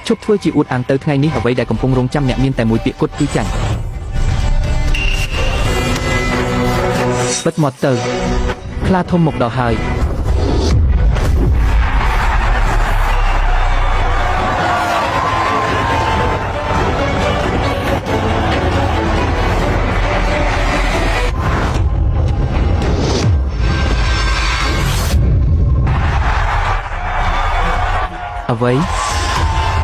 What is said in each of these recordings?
ឈប់ធ្វើជាអួតអាងទៅថ្ងៃនេះអ្វីដែលកំពុងរងចាំអ្នកមានតែមួយពាក្យគត់គឺចាញ់បិទមាត់ទៅខ្លាធំមកដល់ហើយអ្វី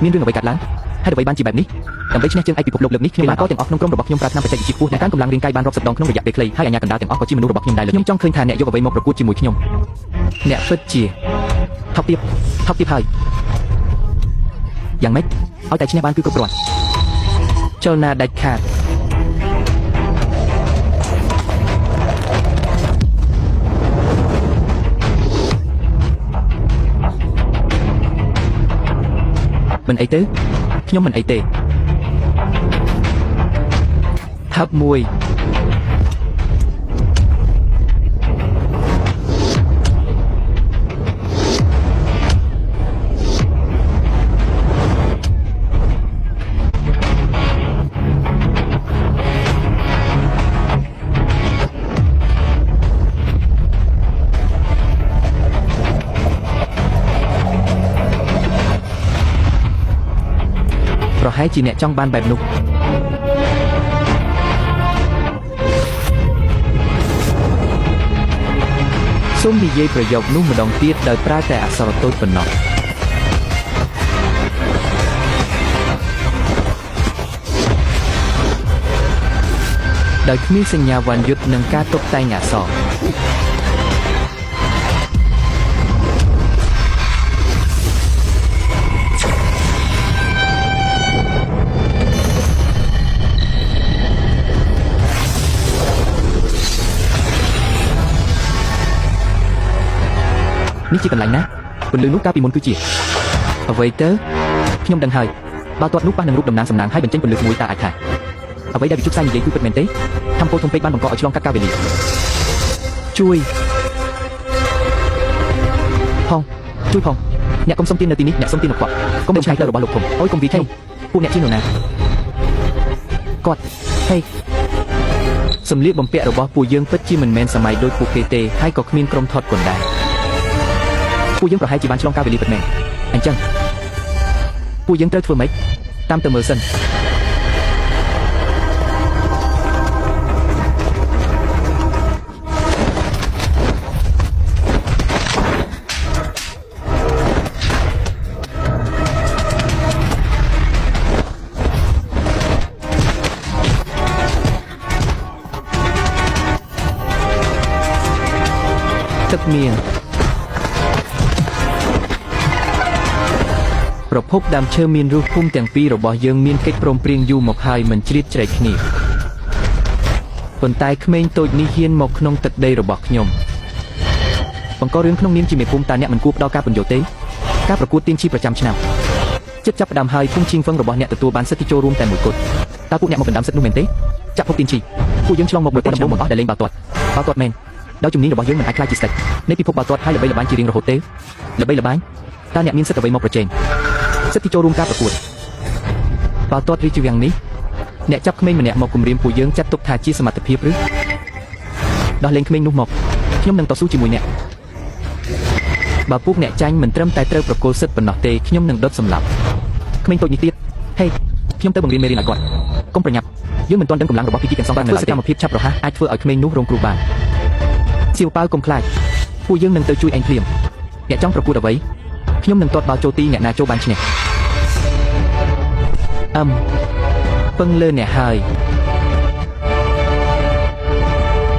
មានរឿងអ្វីកើតឡើងហើយអ្វីបានជាបែបនេះដើម្បីឈ្នះជើងឯកពិភពលោកលើកនេះខ្ញុំបានក៏ទាំងអស់ក្នុងក្រុមរបស់ខ្ញុំប្រើថ្នាំបច្ចេកវិទ្យាខ្ពស់អ្នកកាន់កម្លាំងរាងកាយបានរាប់សិបដងក្នុងរយៈពេលខ្លីហើយអាជ្ញាកណ្ដាលទាំងអស់ក៏ជាមនុស្សរបស់ខ្ញុំដែរខ្ញុំចង់ឃើញថាអ្នកយកអ្វីមកប្រកួតជាមួយខ្ញុំអ្នកពិតជាថប់ទៀតហើយយ៉ាងម៉េចឲ្យតែឈ្នះបានគឺគ្រប់គ្រាន់ចលនាដាច់ខាតមិនអីទេខ្ញុំមិនអីទេថាប់មួយប្រហែលជាអ្នកចង់បានបែបនោះសូមនិយាយប្រយោគនោះម្ដងទៀតដោយប្រើតែអក្សរតូចប៉ុណ្ណោះដោយគ្មានសញ្ញាវ៉ាន់យុទ្ធនិងការតុបតែងអក្សរនេះជាកន្លែងណាពន្លឺនោះកាលពីមុនគឺជាអ្វីទៅខ្ញុំដឹងហើយបើទាត់នោះប៉ះនឹងរូបតំណាងសំណាងហើយបញ្ចេញពន្លឺមួយតើអាចថាអ្វីដែលវិទ្យុផ្សាយនិយាយគឺពិតមែនទេធម្មពលធំពេកបានបង្កឲ្យឆ្លងកាត់កាលវេលាជួយផងអ្នកកុំសុំទាននៅទីនេះអ្នកសុំទាននៅគាត់កុំបញ្ឆេះទៅរបស់លោកធំអូយកុំវិខេពួកអ្នកជានរណាគាត់ហេសម្លៀកបំពាក់របស់ពួកយើងពិតជាមិនមែនសម័យដូចពួកគេទេហើយក៏គ្មានក្រុមថតគុនដែរពួកយើងប្រហែលជាបានឆ្លងកាលវេលាពិតមែនអញ្ចឹងពួកយើងត្រូវធ្វើម៉េចតាមទៅមើលសិនទឹកមានប្រភពដើមឈើមានរសភូមិទាំងពីររបស់យើងមានកិច្ចព្រមព្រៀងយូរមកហើយមិនជ្រៀតជ្រែកគ្នាប៉ុន្តែក្មេងតូចនេះហ៊ានមកក្នុងទឹកដីរបស់ខ្ញុំបង្ករឿងក្នុងនាមជាមេភូមិតើអ្នកមិនគួរផ្ដល់ការពន្យល់ទេការប្រកួតទាញឈីប្រចាំឆ្នាំជិតចាប់ផ្ដើមហើយភូមិឈីងហ្វឹងរបស់អ្នកទទួលបានសិទ្ធិចូលរួមតែមួយគត់តើពួកអ្នកមកបណ្ដាំសិទ្ធិនោះមែនទេចាក់ភពទាញឈីពួកយើងឆ្លងមកមួយដំបូងបង្អស់ដែលលេងបាល់ទាត់មែនដោយជំនាញរបស់យើងមិនអាចខ្លាចជាស្ដេចនៃពិភពបាល់ទាត់ហើយល្បីល្បាញជារៀងរហូតទេល្បីល្បាញតើអ្នកមានសិទ្ធិអ្វីមកប្រជែងសិទ្ធិចូលរួមការប្រកួតបាល់ទាត់រីកជាងនេះអ្នកចាប់ក្មេងម្នាក់មកគំរាមពួកយើងចាត់ទុកថាជាសមត្ថភាពឬដោះលែងក្មេងនោះមកខ្ញុំនឹងតស៊ូជាមួយអ្នកបើពួកអ្នកចាញ់មិនត្រឹមតែត្រូវប្រគល់សិទ្ធិប៉ុណ្ណោះទេខ្ញុំនឹងដុតសម្លាប់ក្មេងតូចនេះទៀតហេខ្ញុំទៅបង្រៀនមេរៀនឲ្យគាត់កុំប្រញាប់យើងមិនទាន់ដឹងកម្លាំងរបស់ពីគីទាំងសងបាននៅឡើយសកម្មភាពឆាប់រហ័សអាចធ្វើឲ្យក្មេងនោះរងគ្រោះបានសៀវប៉ាវកុំខ្លាចពួកយើងនឹងទៅជួយឯងភ្លាមអ្នកចង់ប្រកួតអ្វីខ្ញុំនឹងទាត់បាល់ចូលទីអ្នកណាចូលបានឈ្នះពឹងលើអ្នកហើយ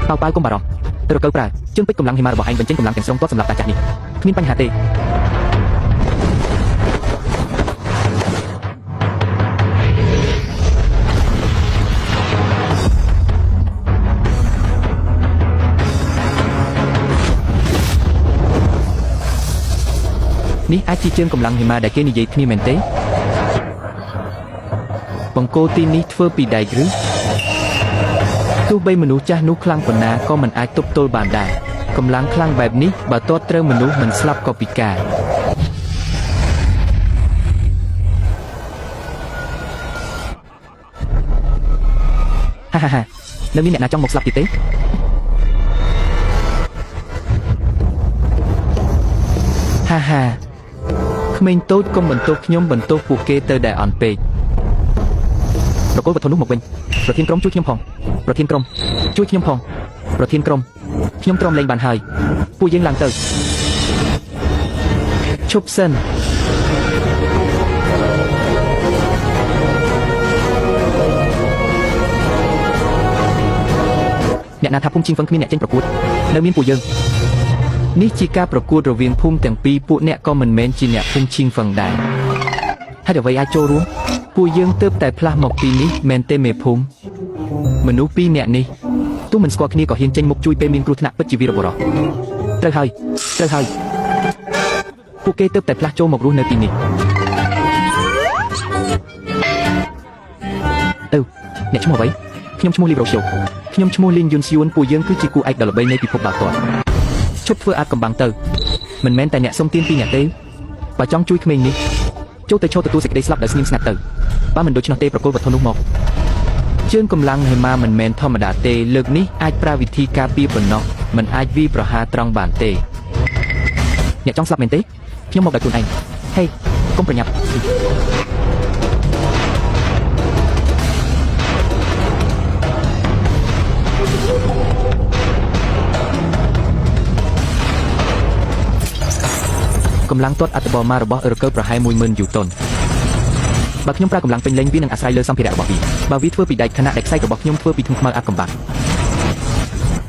ប៉ាវកុំបារម្ភទៅរកប្រើជើងពេជ្រកម្លាំងហិមារបស់ឯងបញ្ចេញកម្លាំងទាំងស្រុងទាត់សម្រាប់តាចាស់នេះគ្មានបញ្ហាទេនេះអាចជាជើងកម្លាំងហិមាដែលគេនិយាយគ្នាមែនទេបង្គោលទីនេះធ្វើពីដែកឬទោះបីមនុស្សចាស់នោះខ្លាំងប៉ុណ្ណាក៏មិនអាចទប់ទល់បានដែរកម្លាំងខ្លាំងបែបនេះបើទាត់ត្រូវមនុស្សមិនស្លាប់ក៏ពិការ ฮ่าฮ่าฮ่าនៅមានអ្នកណាចង់មកស្លាប់ទៀតទេហាហាក្មេងតូចកុំបន្ទោសខ្ញុំបន្ទោសពួកគេទៅដែលអន់ពេកប្រគល់វត្ថុនោះមកវិញប្រធានក្រុមជួយខ្ញុំផងប្រធានក្រុមជួយខ្ញុំផងប្រធានក្រុមខ្ញុំទ្រាំលែងបានហើយពួកយើងឡើងទៅឈប់សិនអ្នកណាថាភូមិជីងហ្វឹងគ្មានអ្នកចេញប្រកួតនៅមានពួកយើងនេះជាការប្រកួតរវាងភូមិទាំងពីរពួកអ្នកក៏មិនមែនជាអ្នកភូមិជីងហ្វឹងដែរហើយអ្វីអាចចូលរួមពួកយើងទើបតែផ្លាស់មកទីនេះមែនទេមេភូមិមនុស្សពីរនាក់នេះទោះមិនស្គាល់គ្នាក៏ហ៊ានចេញមុខជួយពេលមានគ្រោះថ្នាក់ពិតជាវីរបុរសត្រូវហើយពួកគេទើបតែផ្លាស់ចូលមករស់នៅទីនេះអ្នកឈ្មោះអ្វីខ្ញុំឈ្មោះលីប្រូសូខ្ញុំឈ្មោះលីនយុនសៀវពួកយើងគឺជាគូឯកដ៏ល្បីនៃពិភពបាល់ទាត់ឈប់ធ្វើអាតកំបាំងទៅមិនមែនតែអ្នកសុំទានពីអ្នកទេបើចង់ជួយក្មេងនេះចូលទៅឈរទទួលសេចក្តីស្លាប់ដោយស្ងៀមស្ងាត់ទៅបើមិនដូច្នោះទេប្រគល់វត្ថុនោះមកជើងកម្លាំងហេម៉ាមិនមែនធម្មតាទេលើកនេះអាចប្រើវិធីការពារប៉ុណ្ណោះមិនអាចវាយប្រហារត្រង់បានទេអ្នកចង់ស្លាប់មែនទេខ្ញុំមកដោយខ្លួនឯងហេកុំប្រញាប់កម្លាំងទាត់អត្តបមារបស់អឺរ៉ូកើប្រហែល 10000 យូតុនបើខ្ញុំប្រើកម្លាំងពេញលេញវានឹងអាស្រ័យលើសម្ភារៈរបស់វាបើវាធ្វើពីដែកខណៈដែលខ្សែរបស់ខ្ញុំធ្វើពីធុងខ្មៅអាប់កំបាំង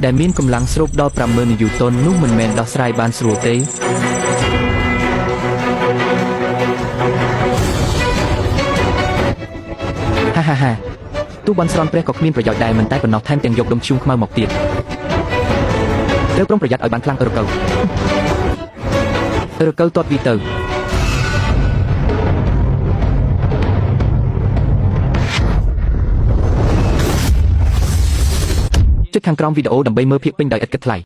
ដែលមានកម្លាំងស្រូបដល់ 50000 យូតុននោះមិនមែនដោះស្រាយបានស្រួលទេហាហាហាទូបនស្រន់ព្រះក៏គ្មានប្រយោជន៍ដែរមិនតែប៉ុណ្ណោះថែមទាំងយកដុំធ្យូងខ្មៅមកទៀតត្រូវប្រុងប្រយ័ត្នឲ្យបានខ្លាំងអឺរ៉ូកើទាត់វាទៅចុចខាងក្រោមវីដេអូដើម្បីមើលភាគពេញដោយឥតគិតថ្លៃ